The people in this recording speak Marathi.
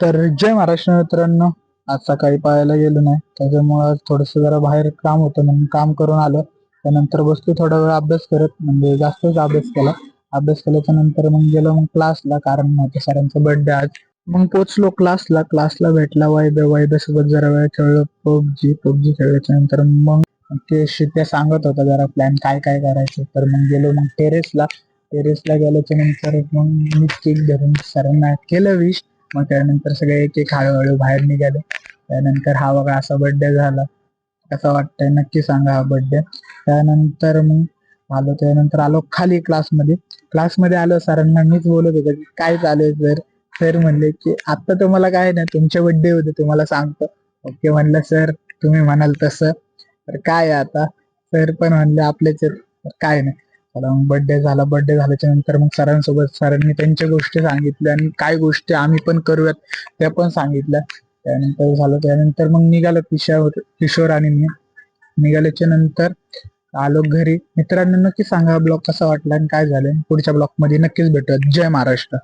तर जय महाराष्ट्र मित्रांनो. आज सकाळी पाहायला गेलो नाही, त्याच्यामुळं थोडस जरा बाहेर काम होतं म्हणून काम करून आलो. त्यानंतर बसलो थोडा वेळ अभ्यास करत, म्हणजे जास्तच अभ्यास केला. अभ्यास केल्याच्या नंतर मग गेलो मग क्लासला, कारण माझ्या सरांचा बर्थडे आज. मग पोचलो क्लासला भेटला वैभ्यासोबत जरा वेळ खेळलो. पबजी खेळल्याच्या नंतर मग ते सांगत होता जरा प्लॅन काय काय करायचं. तर मग गेलो मग टेरेसला गेल्याच्या नंतर मग मी केक धरून सरांना केलं विश. मग त्यानंतर सगळे एक एक हळूहळू बाहेर निघाले. त्यानंतर हा बघा असा बर्थडे झाला, कसं वाटतंय नक्की सांगा हा बर्थडे. त्यानंतर आलो खाली क्लासमध्ये आलो. सरांना मीच बोलत होतो की काय चालू आहे सर म्हणले की आता तुम्हाला काय नाही, तुमचे बर्थडे होते तुम्हाला सांगतो. ओके म्हणलं सर, तुम्ही म्हणाल तसं. तर काय आता, सर पण म्हणले आपलेच आहेत, तर काय नाही. चला मग बर्थडे झाल्याच्या नंतर मग सरांनी त्यांच्या गोष्टी सांगितल्या आणि काय गोष्टी आम्ही पण करूयात त्या पण सांगितल्या. त्यानंतर मग निघालो किशोर आणि मी. निघाल्याच्या नंतर आलो घरी. मित्रांनो नक्की सांगा ब्लॉग कसा वाटला आणि काय झालं. पुढच्या ब्लॉग मध्ये नक्कीच भेटूयात. जय महाराष्ट्र.